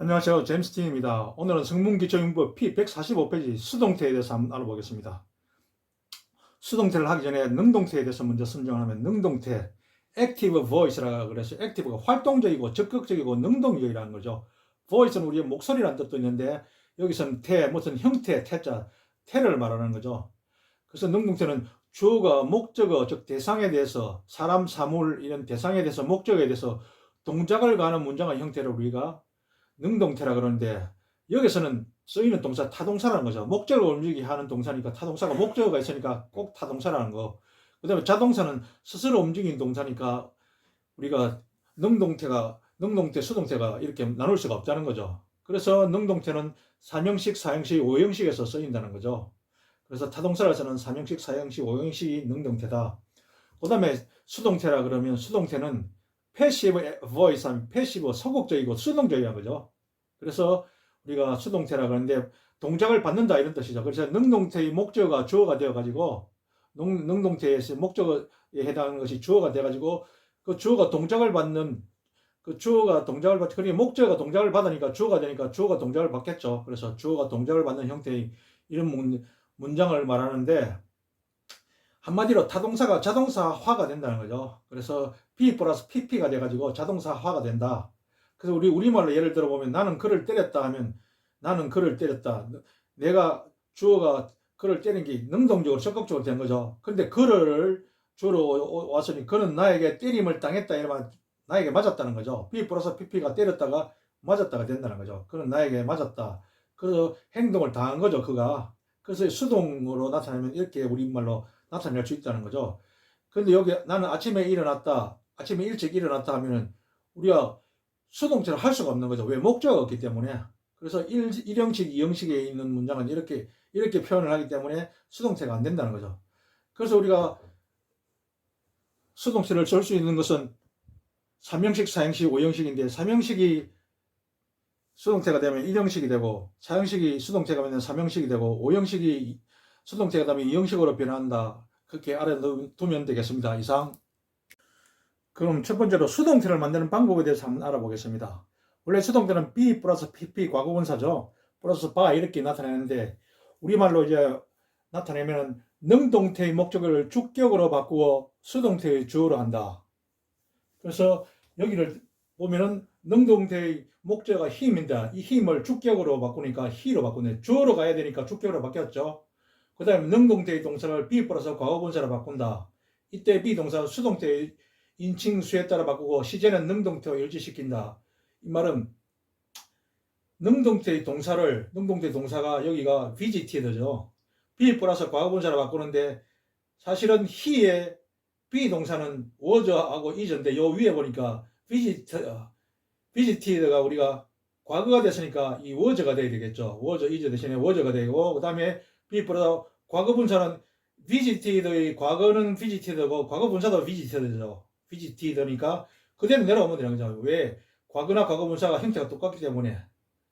안녕하세요. 제임스틴입니다. 오늘은 성문기초용법 P145페이지 수동태에 대해서 한번 알아보겠습니다. 수동태를 하기 전에 능동태에 대해서 먼저 선정을 하면 능동태, active voice라고 그래서 active가 활동적이고 적극적이고 능동적이라는 거죠. voice는 우리의 목소리라는 뜻도 있는데 여기서는 무슨 형태, 태를 말하는 거죠. 그래서 능동태는 주어가 목적어, 즉 대상에 대해서 사람, 사물 이런 대상에 대해서 목적에 대해서 동작을 가하는 문장의 형태를 우리가 능동태라 그러는데 여기서는 쓰이는 동사 타동사라는 거죠. 목적을 움직이게 하는 동사니까 타동사가 목적어가 있으니까 꼭 타동사라는 거. 그 다음에 자동사는 스스로 움직이는 동사니까 우리가 능동태, 수동태가 이렇게 나눌 수가 없다는 거죠. 그래서 능동태는 3형식, 4형식, 5형식에서 쓰인다는 거죠. 그래서 타동사에서는 3형식, 4형식, 5형식이 능동태다. 그 다음에 수동태라 그러면 수동태는 패시브 보이스 하면 패시브 소극적이고 수동적이라는 거죠. 그래서 우리가 수동태라 그러는데 동작을 받는다 이런 뜻이죠. 그래서 능동태의 목적어가 주어가 되어 가지고 능동태에서 목적어에 해당하는 것이 주어가 돼 가지고 그 주어가 동작을 받는 그러니 목적어가 동작을 받으니까 주어가 되니까 주어가 동작을 받겠죠. 그래서 주어가 동작을 받는 형태의 이런 문장을 말하는데 한마디로 타동사가 자동사화가 된다는 거죠. 그래서 P 플러스 PP가 돼가지고 자동사화가 된다. 그래서 우리말로 예를 들어보면 나는 그를 때렸다 하면 나는 그를 때렸다. 내가 주어가 그를 때린 게 능동적으로 적극적으로 된 거죠. 근데 그를 주로 왔으니 그는 나에게 때림을 당했다 이러면 나에게 맞았다는 거죠. P 플러스 PP가 때렸다가 맞았다가 된다는 거죠. 그는 나에게 맞았다. 그래서 행동을 당한 거죠. 그가. 그래서 수동으로 나타내면 이렇게 우리말로 나타낼 수 있다는 거죠. 근데 여기 나는 아침에 일찍 일어났다 하면은 우리가 수동태를 할 수가 없는 거죠. 왜? 목적어가 없기 때문에. 그래서 1형식, 2형식에 있는 문장은 이렇게 표현을 하기 때문에 수동태가 안 된다는 거죠. 그래서 우리가 수동태를 쓸 수 있는 것은 3형식, 4형식, 5형식인데 3형식이 수동태가 되면 1형식이 되고 4형식이 수동태가 되면 3형식이 되고 5형식이 수동태가 되면 2형식으로 변한다. 그렇게 알아두면 되겠습니다. 이상. 그럼 첫 번째로 수동태를 만드는 방법에 대해서 한번 알아보겠습니다. 원래 수동태는 be 플러스 pp 과거분사죠. 플러스 by 이렇게 나타내는데 우리말로 이제 나타내면 능동태의 목적을 주격으로 바꾸어 수동태의 주어로 한다. 그래서 여기를 보면은 능동태의 목적어가 힘인데 이 힘을 주격으로 바꾸니까 he로 바꾸네. 주어로 가야 되니까 주격으로 바뀌었죠. 그 다음에 능동태의 동사를 be 플러스 과거분사로 바꾼다. 이때 be 동사는 수동태의 인칭 수에 따라 바꾸고 시제는 능동태와 일치시킨다. 이 말은 능동태의 동사가 여기가 visited죠. be 플러스 과거분사로 바꾸는데 사실은 he의 be 동사는 was하고 is인데 요 위에 보니까 visited가 우리가 과거가 됐으니까 이 was가 돼야 되겠죠. was, is 대신에 was가 되고 그 다음에 be 플러스 과거분사는 visited의 과거는 visited고 과거분사도 visited죠. visited니까 그대로 내려오면 되는 거죠. 왜? 과거나 과거분사가 형태가 똑같기 때문에.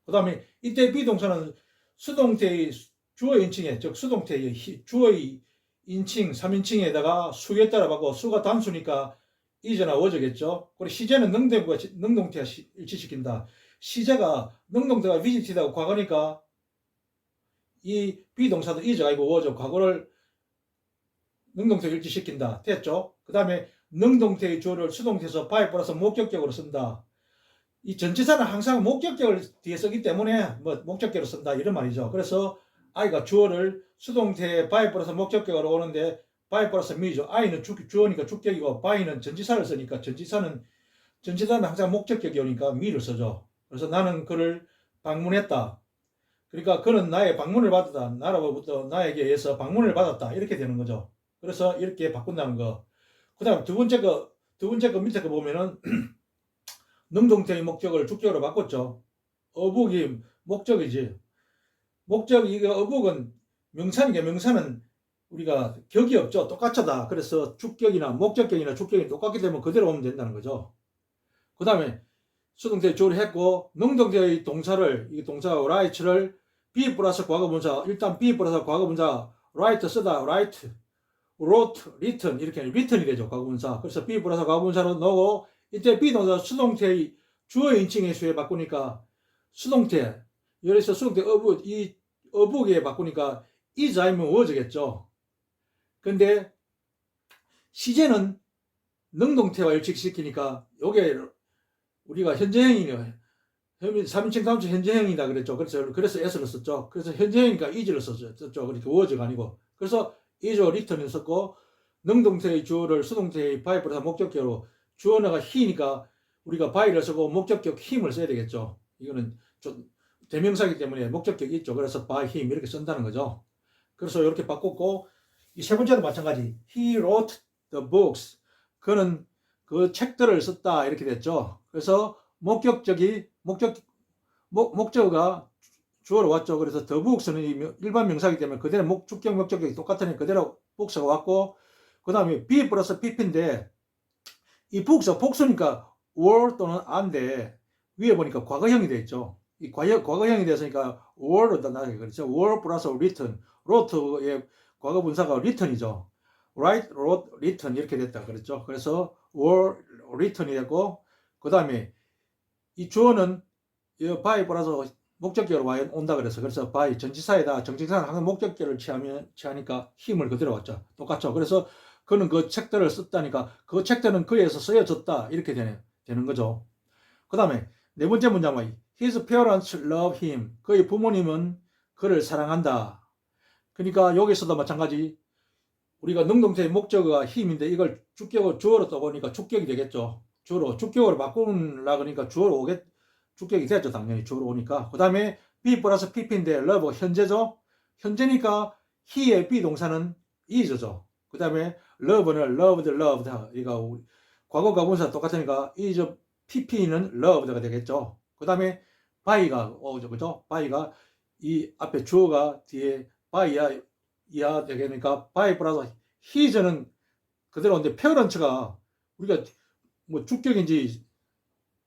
그 다음에 이때 비동사는 수동태의 주어 인칭에, 즉 수동태의 주어의 인칭 3인칭에다가 수에 따라 바꿔 수가 단수니까 is나 was겠죠. 그리고 시제는 능동태와 일치시킨다. 시제가 능동태가 visited하고 과거니까 이 비동사도 is가 아니고 was, 과거를 능동태와 일치시킨다. 됐죠? 그 다음에 능동태의 주어를 수동태에서 by 플러스 목적격으로 쓴다. 이 전치사는 항상 목적격을 뒤에 쓰기 때문에 목적격으로 쓴다 이런 말이죠. 그래서 I가 주어를 수동태에 by 플러스 목적격으로 오는데 by 플러스 me죠. I는 주어니까 주격이고 by는 전치사를 쓰니까 전치사는 항상 목적격이 오니까 me를 쓰죠. 그래서 나는 그를 방문했다. 그러니까 그는 나의 방문을 받았다. 나로부터 나에게 의해서 방문을 받았다. 이렇게 되는 거죠. 그래서 이렇게 바꾼다는 거. 그 다음 두 번째 거 밑에 거 보면은 능동태의 목적을 주격으로 바꿨죠. 어복이 목적이지. 이거 어복은 명사니까 명사는 우리가 격이 없죠. 똑같다. 그래서 주격이나 목적격이나 주격이 똑같기 때문에 그대로 오면 된다는 거죠. 그 다음에 수동태 주어를 했고 능동태의 동사를 이 동사 write를 be 플러스 과거분사 일단 be 플러스 과거분사 write 쓰다 write wrote, written 이렇게 written이 되죠. 과거분사. 그래서 be 플러스 과거분사로 넣고 이때 be 동사 수동태의 주어 인칭의 수에 바꾸니까 수동태. 여기서 수동태 어부, 이 어부기에 바꾸니까 is 아니면 was겠죠. 근데 시제는 능동태와 일치시키니까 요게 우리가 현재형이네요. 3인칭 다음주 현재형이다 그랬죠. 그래서 s를 썼죠. 그래서 현재형이니까 is를 썼죠. 그러니까 was가 아니고. 그래서 is or return을 썼고, 능동태의 주어를 수동태의 by 플러스 목적격으로, 주어가 he니까 우리가 by를 쓰고 목적격 him을 써야 되겠죠. 이거는 좀 대명사이기 때문에 목적격이 있죠. 그래서 by him 이렇게 쓴다는 거죠. 그래서 이렇게 바꿨고, 이 세 번째도 마찬가지. He wrote the books. 그는 그 책들을 썼다 이렇게 됐죠. 그래서 목적어가 주어로 왔죠. 그래서 the books는 일반 명사이기 때문에 그대로 주격 목적격이 똑같으니 그대로 books가 왔고, 그 다음에 be 플러스 pp인데 이 books가 복수니까 were 또는 are인데 위에 보니까 과거형이 되어 있죠. 이 과거형이 됐으니까 were로 나가게 그렇죠. were 플러스 written. wrote의 과거 분사가 written이죠. write, wrote, written 이렇게 됐다 그랬죠. 그래서 were written이 되고, 그 다음에 이 주어는 by 플러스 목적격으로 온다 그래서 by 전치사에다 정치사는 항상 목적격을 취하니까 힘을 그대로 왔죠. 똑같죠. 그래서 그는 그 책들을 썼다니까 그 책들은 그에서 쓰여졌다 이렇게 되는 거죠. 그 다음에 네 번째 문장은 His parents love him. 그의 부모님은 그를 사랑한다. 그러니까 여기서도 마찬가지. 우리가 능동태의 목적어가 힘인데 이걸 주어로 떠보니까 주격이 되겠죠. 주격으로 바꾸려 그러니까 주격이 되죠. 당연히 주어로 오니까. 그 다음에 be 플러스 pp인데 love 현재죠. 현재니까 he의 비동사는 is죠. 그 다음에 love는 loved. 이거 과거 가분사 똑같으니까 is pp는 loved가 되겠죠. 그 다음에 by가 오죠. 그죠? by가 이 앞에 주어가 뒤에 by야 이하 되니까 by 플러스 his는 그대로인데 parents가 우리가 뭐 주격인지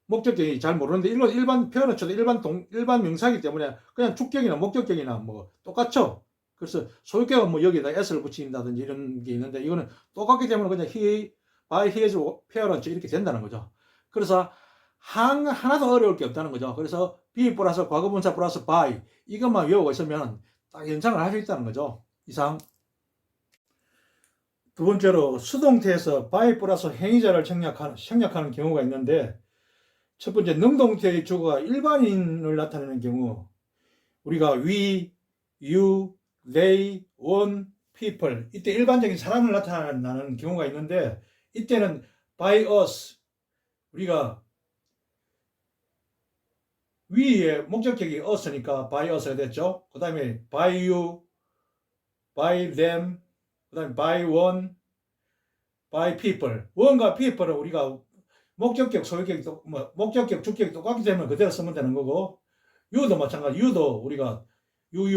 목적격인지 잘 모르는데 일반 parents도 일반 명사이기 때문에 그냥 주격이나 목적격이나 뭐 똑같죠. 그래서 소유격은 뭐 여기다 s를 붙인다든지 이런 게 있는데 이거는 똑같기 때문에 그냥 by his parents 이렇게 된다는 거죠. 그래서 하나도 어려울 게 없다는 거죠. 그래서 be 플러스 과거분사 플러스 by 이것만 외우고 있으면 딱 연상을 할 수 있다는 거죠. 이상. 두 번째로 수동태에서 by 플러스 행위자를 생략하는 경우가 있는데, 첫 번째 능동태의 주어가 일반인을 나타내는 경우 우리가 we, you, they, one, people 이때 일반적인 사람을 나타내는 경우가 있는데, 이때는 by us 우리가 we의 목적격이 us니까 by us가 됐죠. 그 다음에 by you, by them, 그 다음에 by one, by people. one과 people은 우리가 목적격, 소유격이 목적격, 주격이 똑같기 때문에 그대로 쓰면 되는 거고, you도 마찬가지. you도 우리가 you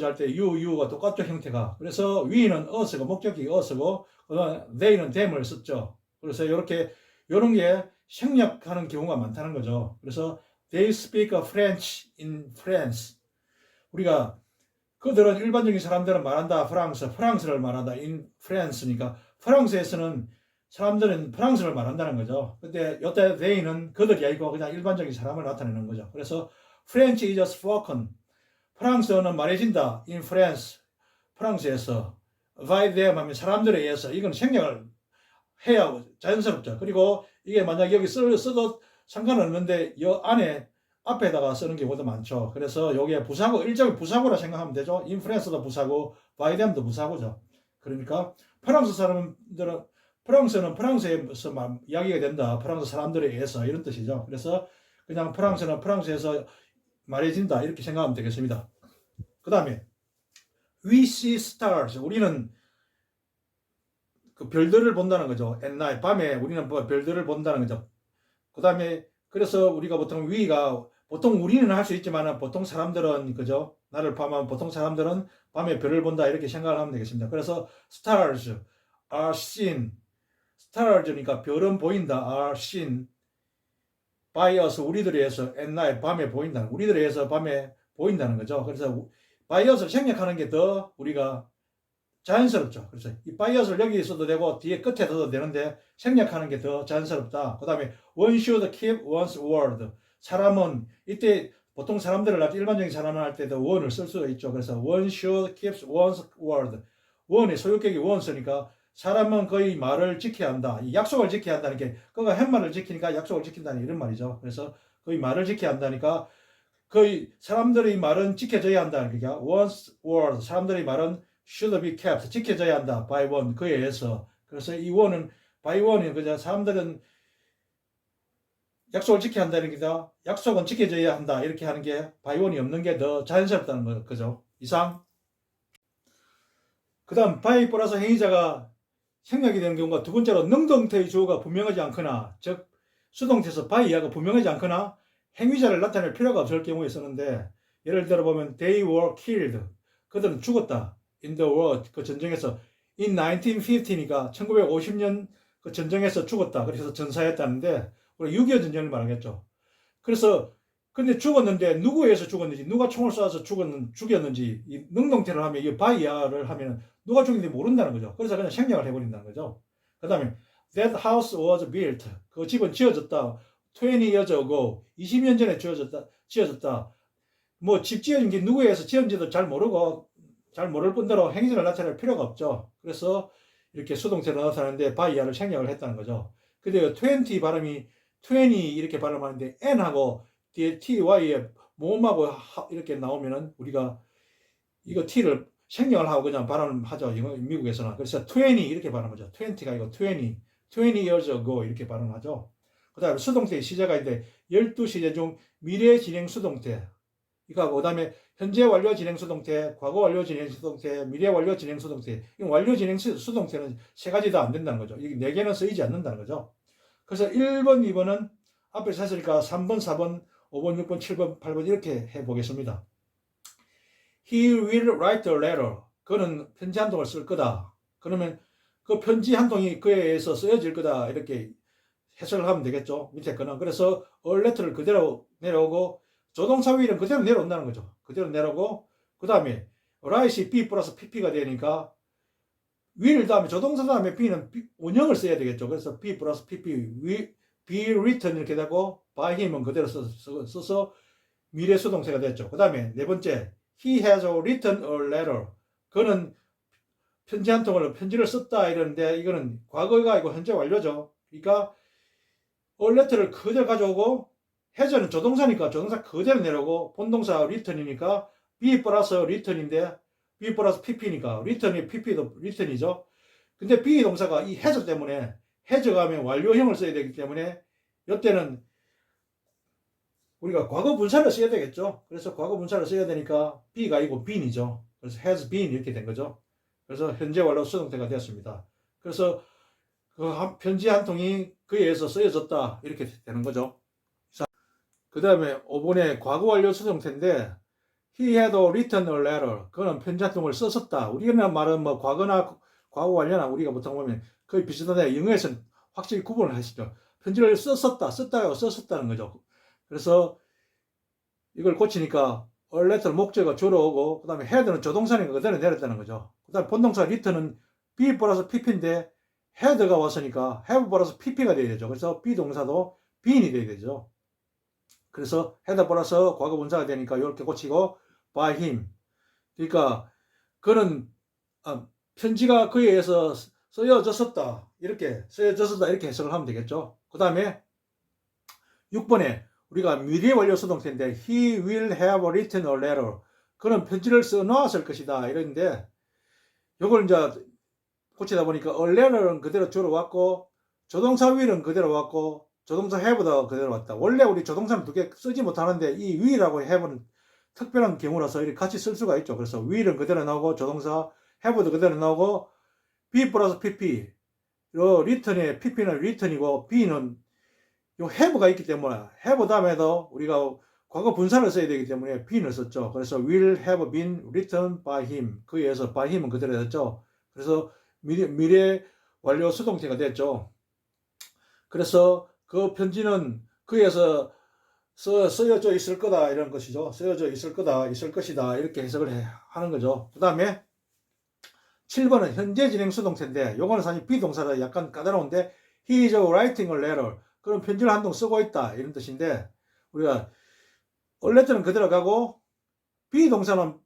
할 때 you가 똑같죠, 형태가. 그래서 we는 us가 목적격이 us고, 그 다음에 they는 them을 썼죠. 그래서 이런 게 생략하는 경우가 많다는 거죠. 그래서 they speak French in France. 우리가 그들은 일반적인 사람들은 말한다. 프랑스를 말한다. in France니까 프랑스에서는 사람들은 프랑스를 말한다는 거죠. 근데 이때 they는 그들이 아니고 그냥 일반적인 사람을 나타내는 거죠. 그래서 French is spoken. 프랑스어는 말해진다. in France. 프랑스에서. by them 하면 사람들에 의해서. 이건 생략을 해야 자연스럽죠. 그리고 이게 만약 여기 써도 상관없는데 이 안에 앞에다가 쓰는 경우도 많죠. 그래서 여기에 부사고, 일종의 부사고라 생각하면 되죠. in France도 부사고, by them도 부사고죠. 그러니까 프랑스 사람들은 프랑스는 프랑스에서 이야기가 된다. 프랑스 사람들에 의해서 이런 뜻이죠. 그래서 그냥 프랑스는 프랑스에서 말해진다 이렇게 생각하면 되겠습니다. 그 다음에 we see stars. 우리는 그 별들을 본다는 거죠. at night. 밤에 우리는 별들을 본다는 거죠. 그 다음에 그래서 우리가 보통 보통 우리는 할 수 있지만 보통 사람들은 그죠? 나를 포함한 보통 사람들은 밤에 별을 본다 이렇게 생각을 하면 되겠습니다. 그래서 stars are seen. stars니까 별은 보인다. are seen by us 우리들에 의해서 at night 밤에 보인다. 우리들에 의해서 밤에 보인다는 거죠. 그래서 by us를 생략하는 게 더 우리가 자연스럽죠. 그래서 이 by us를 여기 써도 되고 뒤에 끝에 써도 되는데 생략하는 게 더 자연스럽다. 그 다음에 one should keep one's word. 사람은 이때 보통 사람들을 할 때, 일반적인 사람을 할 때도 one을 쓸 수가 있죠. 그래서 one should keep one's word. one의 소유격이 one 쓰니까 사람은 거의 말을 지켜야 한다. 이 약속을 지켜야 한다는 게, 그가 한 말을 지키니까 약속을 지킨다는 이런 말이죠. 그래서 거의 말을 지켜야 한다니까 거의 사람들의 말은 지켜져야 한다는 거야. one's word. 사람들의 말은 should be kept. 지켜져야 한다. by one. 그에 의해서. 그래서 이 one은 by one이 그냥 사람들은 약속을 지켜야 한다는 게다. 약속은 지켜져야 한다. 이렇게 하는 게 by one이 없는 게 더 자연스럽다는 거죠. 이상. 그 다음 by 플러스 행위자가 생략이 되는 경우가 두 번째로 능동태의 주어가 분명하지 않거나, 즉 수동태에서 by하고 분명하지 않거나 행위자를 나타낼 필요가 없을 경우에 쓰는데, 예를 들어 보면 they were killed. 그들은 죽었다. in the war. 그 전쟁에서 in 1950니까 1950년 그 전쟁에서 죽었다. 그래서 전사했다는데 우리 6.25 전쟁을 말하겠죠. 그래서 근데 죽었는데 누구에 의해서 죽었는지, 누가 총을 쏴서 죽였는지 이 능동태를 하면, 이 by를 하면 누가 죽인지 모른다는 거죠. 그래서 그냥 생략을 해버린다는 거죠. 그 다음에 that house was built. 그 집은 지어졌다. 20 years ago. 20년 전에 지어졌다. 뭐 집 지어진 게 누구에 의해서 지은지도 잘 모르고, 잘 모를 뿐더러 행위를 나타낼 필요가 없죠. 그래서 이렇게 수동태로 나타나는데 by를 생략을 했다는 거죠. 근데 20 발음이 20 이렇게 발음하는데 n하고 뒤에 ty에 모음하고 이렇게 나오면은 우리가 이거 t를 생략을 하고 그냥 발음을 하죠. 미국에서는. 그래서 20 이렇게 발음하죠. 20가 아니고 20 years ago 이렇게 발음하죠. 그 다음에 수동태의 시제가 있는데 12시제 중 미래 진행 수동태. 그 다음에 현재 완료 진행 수동태, 과거 완료 진행 수동태, 미래 완료 진행 수동태. 이 완료 진행 수동태는 세 가지 다 안 된다는 거죠. 이게 네 개는 쓰이지 않는다는 거죠. 그래서 1번, 2번은 앞에서 했으니까 3번, 4번, 5번, 6번, 7번, 8번 이렇게 해보겠습니다. He will write a letter. 그는 편지 한 통을 쓸 거다. 그러면 그 편지 한 통이 그에 의해서 쓰여질 거다. 이렇게 해석을 하면 되겠죠. 밑에 거는. 그래서 a letter를 그대로 내려오고 조동사 will은 그대로 내려온다는 거죠. 그대로 내려오고 그 다음에 write이 be 플러스 pp가 되니까 will 다음에 조동사 다음에 be는 원형을 써야 되겠죠. 그래서 be 플러스 pp be written 이렇게 되고 by him은 그대로 써서 미래 수동태가 됐죠. 그 다음에 네 번째 he has written a letter. 그는 편지 한 통을 편지를 썼다 이러는데 이거는 과거가 아니고 현재 완료죠. 그러니까 a letter를 그대로 가져오고 has는 조동사니까 조동사 그대로 내려오고 본동사 written이니까 be 플러스 written인데 be 플러스 pp니까 written이 pp도 written이죠. 근데 be 동사가 이 has 때문에 has가 하면 완료형을 써야 되기 때문에 이때는 우리가 과거 분사를 써야 되겠죠. 그래서 과거 분사를 써야 되니까 be가 아니고 been이죠. 그래서 has been 이렇게 된 거죠. 그래서 현재 완료 수동태가 되었습니다. 그래서 그 편지 한 통이 그에 의해서 쓰여졌다 이렇게 되는 거죠. 그 다음에 5번에 과거 완료 수동태인데 he had written a letter. 그는 편지 한 통을 썼었다. 우리가 말은 뭐 과거나 과거 완료나 우리가 보통 보면 거의 비슷한데 영어에서는 확실히 구분을 하시죠. 편지를 썼었다는 거죠. 그래서 이걸 고치니까 a letter 목적어가 주로 오고 그 다음에 had는 조동사니까 그대로 내렸다는 거죠. 그 다음에 본동사 written은 be 플러스 pp인데 had가 왔으니까 have 플러스 pp가 돼야 되죠. 그래서 be 동사도 been이 돼야 되죠. 그래서 had 플러스 과거 분사가 되니까 이렇게 고치고 by him. 그러니까 그는 편지가 그에 의해서 쓰여졌었다. 이렇게 해석을 하면 되겠죠. 그 다음에 6번에 우리가 미래 완료 수동태인데 he will have written a letter. 그는 편지를 써놓았을 것이다. 이런데 이걸 이제 고치다 보니까 a letter는 그대로 주로 왔고 조동사 will은 그대로 왔고 조동사 have도 그대로 왔다. 원래 우리 조동사는 두 개 쓰지 못하는데 이 will하고 have는 특별한 경우라서 이렇게 같이 쓸 수가 있죠. 그래서 will은 그대로 나오고 조동사 have도 그대로 나오고 be 플러스 pp. 요 return의 pp는 return이고 be는 요 have가 있기 때문에 have 다음에도 우리가 과거 분사를 써야 되기 때문에 be는 썼죠. 그래서 will have been written by him. 그에 의해서 by him은 그대로 됐죠. 그래서 미래 완료 수동태가 됐죠. 그래서 그 편지는 그에서 쓰여져 있을 거다 이런 것이죠. 쓰여져 있을 거다, 있을 것이다 이렇게 해석을 하는 거죠. 그 다음에 7번은 현재 진행 수동태인데 요거는 사실 비동사라 약간 까다로운데 he is writing a letter. 그럼 편지를 한 통 쓰고 있다 이런 뜻인데 우리가 letter는 그대로 가고 비동사는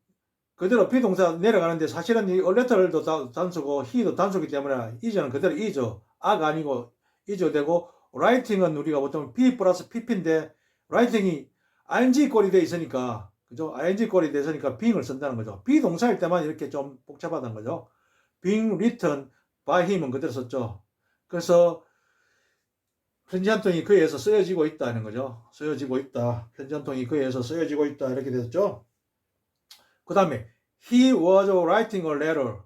그대로 비동사 내려가는데 사실은 이 letter도 단수고 he도 단수기 때문에 is는 그대로 is죠. 아가 아니고 is 되고 writing은 우리가 보통 be 플러스 pp인데 writing이 ing 꼴이 돼 있으니까 그죠? ing 꼴이 돼 있으니까 being을 쓴다는 거죠. 비동사일 때만 이렇게 좀 복잡하다는 거죠. being written by him은 그대로 썼죠. 그래서 편지 한 통이 그에 의해서 쓰여지고 있다는 거죠. 쓰여지고 있다. 편지 한 통이 그에 의해서 쓰여지고 있다. 이렇게 됐죠. 그 다음에 he was writing a letter.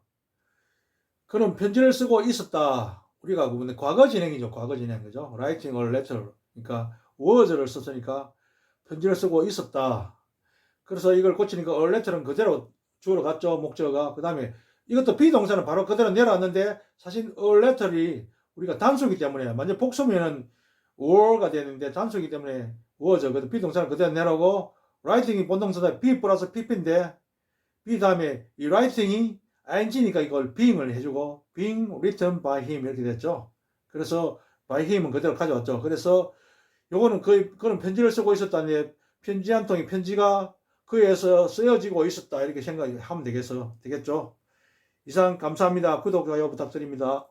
그는 편지를 쓰고 있었다. 우리가 그분의 과거 진행이죠. 과거 진행 그죠. writing a letter. 그러니까 was를 썼으니까 편지를 쓰고 있었다. 그래서 이걸 고치니까 a letter는 그대로 주어로 갔죠. 목적어가. 그 다음에 이것도 비동사는 바로 그대로 내려왔는데 사실 a letter이 우리가 단수기 때문에 만약 복수면은 were가 되는데 단수기 때문에 was. 그래서 비동사는 그대로 내려오고 writing이 본동사다. be 플러스 pp인데 be 다음에 이 writing이 ing니까 이걸 being을 해주고 being written by him 이렇게 됐죠. 그래서 by him은 그대로 가져왔죠. 그래서 요거는 그는 편지를 쓰고 있었다는데 편지 한 통이 편지가 그에 의해서 쓰여지고 있었다 이렇게 생각하면 되겠죠. 이상 감사합니다. 구독, 좋아요 부탁드립니다.